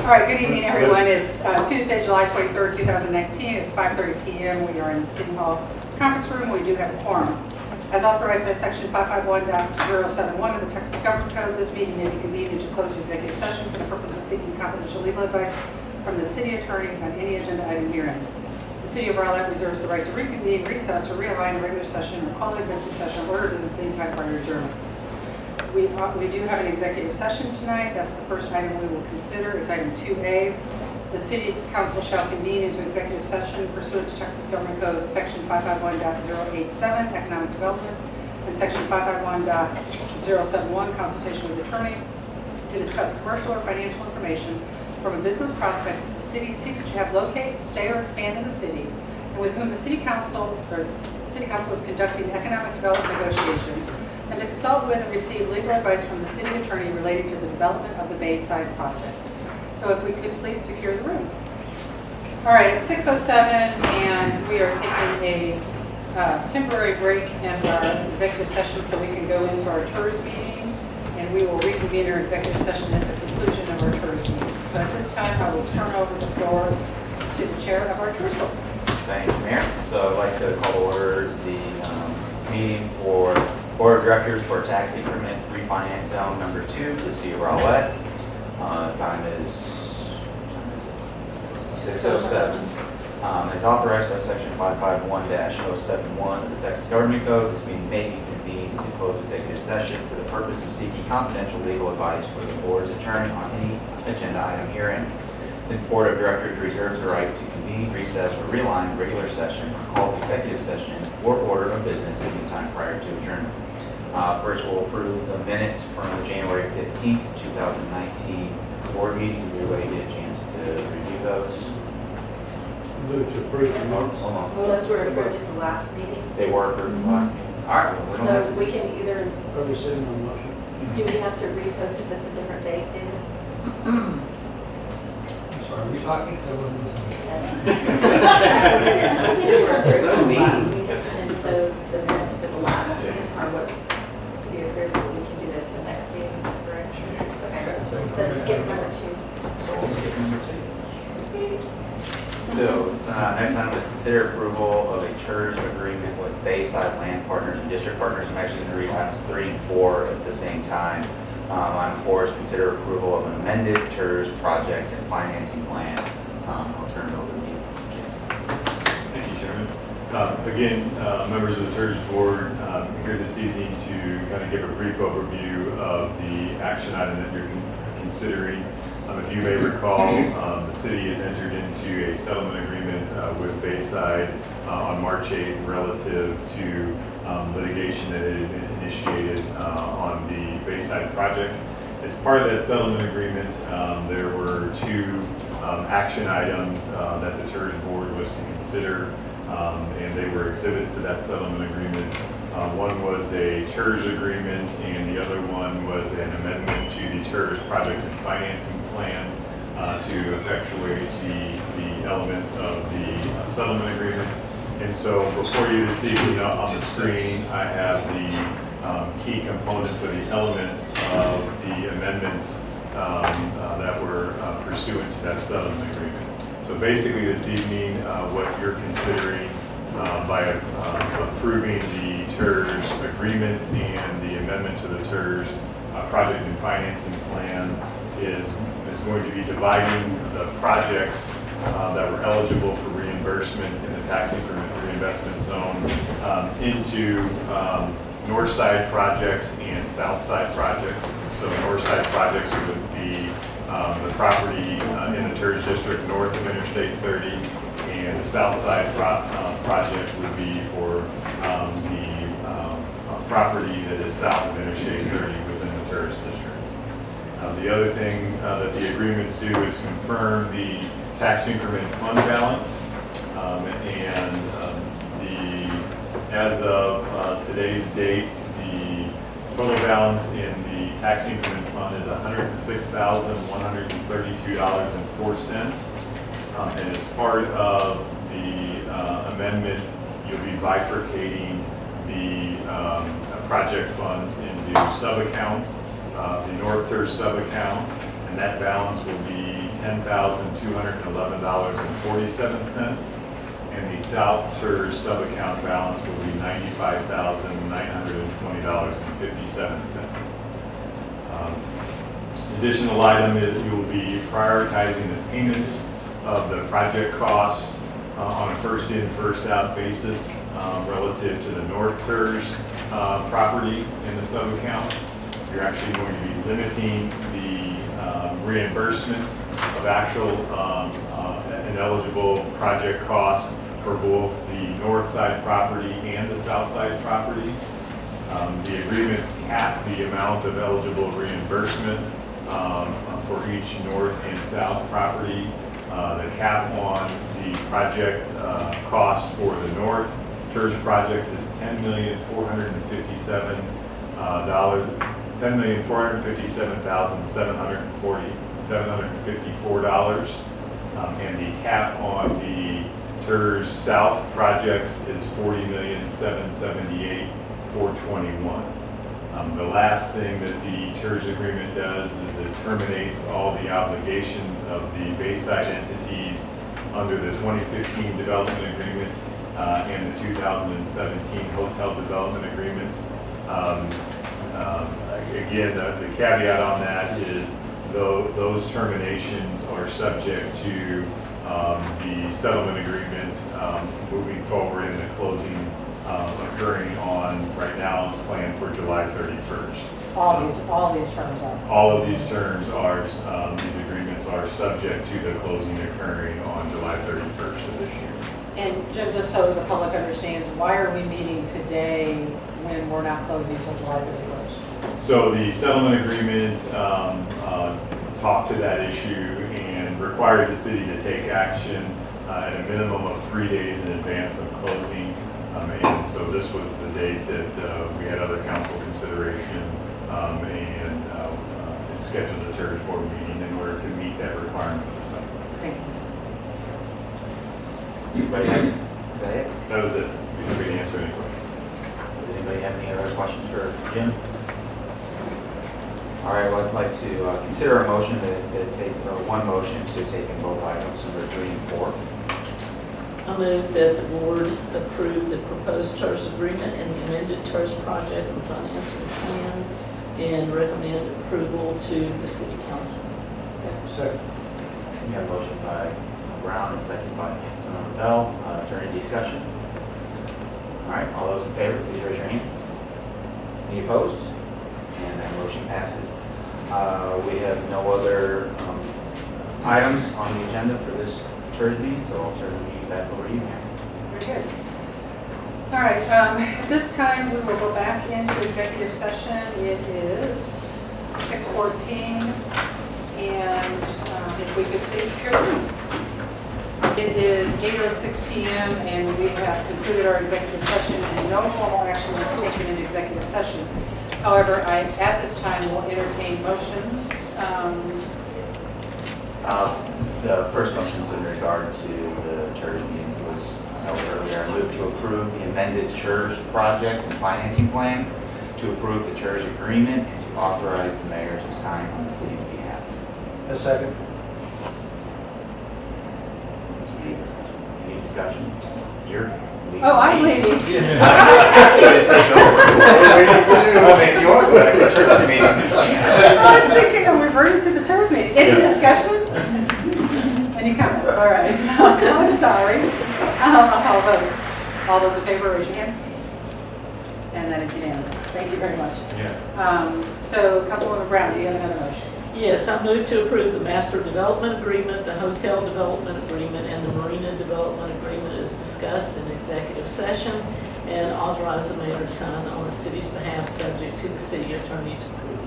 All right, good evening, everyone. It's Tuesday, July 23rd, 2019. It's 5:30 p.m. We are in the City Hall conference room. We do have a quorum. As authorized by Section 551.071 of the Texas Government Code, this meeting may be convened into closed executive session for the purpose of seeking confidential legal advice from the city attorney on any agenda item herein. The City of Rowlett reserves the right to reconvene, recess, or realign the regular session or call executive session or order business anytime prior to adjournment. We do have an executive session tonight. That's the first item we will consider. It's item 2A. The City Council shall convene into executive session pursuant to Texas Government Code Section 551.087, Economic Development, and Section 551.071, Consultation with Attorney, to discuss commercial or financial information from a business prospect that the city seeks to have locate, stay, or expand in the city, and with whom the City Council is conducting economic development negotiations, and to consult with and receive legal advice from the city attorney relating to the development of the Bayside project. So if we could please secure the room. All right, it's 6:07 and we are taking a temporary break in our executive session so we can go into our TERS meeting, and we will reconvene our executive session at the conclusion of our TERS meeting. So at this time, I will turn over the floor to the chair of our TERS board. Thank you, Mayor. So I'd like to call to order the meeting for Board of Directors for Tax Increment Refinance Zone Number 2, the City of Rowlett. Time is 6:07. As authorized by Section 551.071 of the Texas Government Code, this meeting may be convened to close executive session for the purpose of seeking confidential legal advice for the board's attorney on any agenda item herein. The Board of Directors reserves the right to convene, recess, or realign the regular session or call executive session or order of business any time prior to adjournment. First, we'll approve the minutes from the January 15th, 2019 board meeting. Everybody get a chance to review those. Move to approve the minutes. Hold on. Well, those were approved at the last meeting, They were approved last meeting. All right. Well, we don't have so to- we can either, Are we sitting on motion? do we have to repost if it's a different date, David? I'm sorry, are we talking? Because I wasn't listening. It's different So from the mean. last meeting, and so the minutes for the last meeting are what's to be approved, but we can do that for the next meeting, is that correct? Okay, so skip number 2. So we'll skip number 2. So next item is consider approval of a TERS agreement with Bayside Land Partners and District Partners. I'm actually going to read items 3 and 4 at the same time. Item 4 is consider approval of an amended TERS project and financing plan. I'll turn it over to you, Jim. Thank you, Chairman. Again, members of the TERS board, here this evening to kind of give a brief overview of the action item that you're considering. If you may recall, the city has entered into a settlement agreement with Bayside on March 8th relative to litigation that had been initiated on the Bayside project. As part of that settlement agreement, there were 2 action items that the TERS board was to consider, and they were exhibits to that settlement agreement. One was a TERS agreement, and the other one was an amendment to the TERS project and financing plan to effectuate the elements of the settlement agreement. And so before you this evening on the screen, I have the key components or the elements of the amendments that were pursuant to that settlement agreement. So basically this evening, what you're considering by approving the TERS agreement and the amendment to the TERS project and financing plan is going to be dividing the projects that were eligible for reimbursement in the tax increment reinvestment zone into north side projects and south side projects. So north side projects would be the property in the TERS district north of Interstate 30, and the south side project would be for the property that is south of Interstate 30 within the TERS district. The other thing that the agreements do is confirm the tax increment fund balance, and as of today's date, the total balance in the tax increment fund is $106,132.04. And as part of the amendment, you'll be bifurcating the project funds into sub-accounts, the North TERS sub-account, and that balance will be $10,211.47, and the South TERS sub-account balance will be $95,920.57. Additional item is you will be prioritizing the payments of the project cost on a first-in, first-out basis relative to the North TERS property in the sub-account. You're actually going to be limiting the reimbursement of actual and eligible project costs for both the north side property and the south side property. The agreements cap the amount of eligible reimbursement for each north and south property. The cap on the project cost for the north TERS projects is $10,457,754. And the cap on the TERS South projects is $40,778,421. The last thing that the TERS agreement does is it terminates all the obligations of the Bayside entities under the 2015 development agreement and the 2017 hotel development agreement. Again, the caveat on that is those terminations are subject to the settlement agreement moving forward and the closing occurring on, right now, is planned for July 31st. All these terms are. All of these terms are, these agreements are subject to the closing occurring on July 31st of this year. And Jim, just so the public understands, why are we meeting today when we're not closing until July 31st? So the settlement agreement talked to that issue and required the city to take action at a minimum of 3 days in advance of closing. And so this was the date that we had other council consideration and scheduled the TERS board meeting in order to meet that requirement of the settlement. Thank you. Anybody have, is that it? That was it. Be happy to answer any questions. Does anybody have any other questions for Jim? All right, well, I'd like to consider a motion to take, one motion to take in both items, number 3 and 4. I move that the board approve the proposed TERS agreement and the amended TERS project and financing plan and recommend approval to the city council. Second. We have a motion by Brown and second by Bell. Is there any discussion? All right, all those in favor, please raise your hand. Any opposed? And that motion passes. We have no other items on the agenda for this TERS meeting, so I'll turn the meeting back over to you, ma'am. Very good. All right, at this time, we will go back into executive session. It is 6:14, and if we could please secure the room. It is 8:06 p.m., and we have concluded our executive session, and no formal action was taken in executive session. However, at this time, will entertain motions. The first motion is in regard to the TERS meeting that was held earlier. I move to approve the amended TERS project and financing plan, to approve the TERS agreement, and to authorize the mayor to sign on the city's behalf. A second. Any discussion? You're leading. Oh, I'm leading. I mean, if you want to go back to the TERS meeting, you can. I was thinking of reverting to the TERS meeting. Any discussion? Any comments? All right. I'm sorry. I'll call a vote. All those in favor, raise your hand. And that is unanimous. Thank you very much. Yeah. So, Councilwoman Brown, do you have another motion? Yes, I move to approve the master development agreement, the hotel development agreement, and the marina development agreement as discussed in executive session, and authorize the mayor to sign on the city's behalf, subject to the city attorney's approval.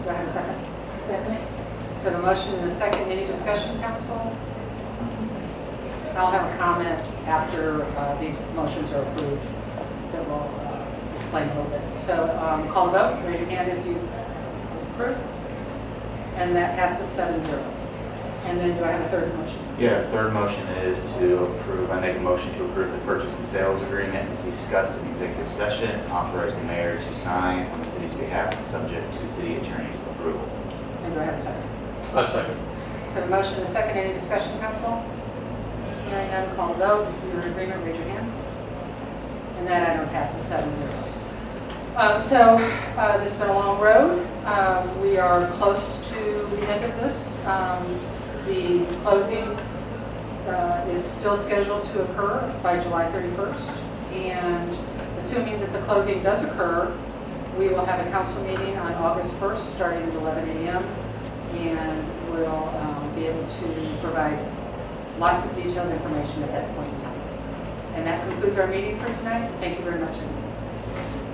Do I have a second? Second. So, the motion and a second. Any discussion, council? I'll have a comment after these motions are approved that will explain a little bit. So, call the vote. Raise your hand if you approve. And that passes 7-0. And then do I have a third motion? Yeah, the third motion is to approve, I make a motion to approve the purchase and sales agreement as discussed in executive session, authorize the mayor to sign on the city's behalf, subject to city attorney's approval. And do I have a second? A second. Have a motion and a second. Any discussion, council? Hearing none, call the vote. If you're in agreement, raise your hand. And that item passes 7-0. This has been a long road. We are close to the end of this. The closing is still scheduled to occur by July 31st. And assuming that the closing does occur, we will have a council meeting on August 1st, starting at 11 a.m. And we'll be able to provide lots of detailed information at that point in time. And that concludes our meeting for tonight. Thank you very much, everyone.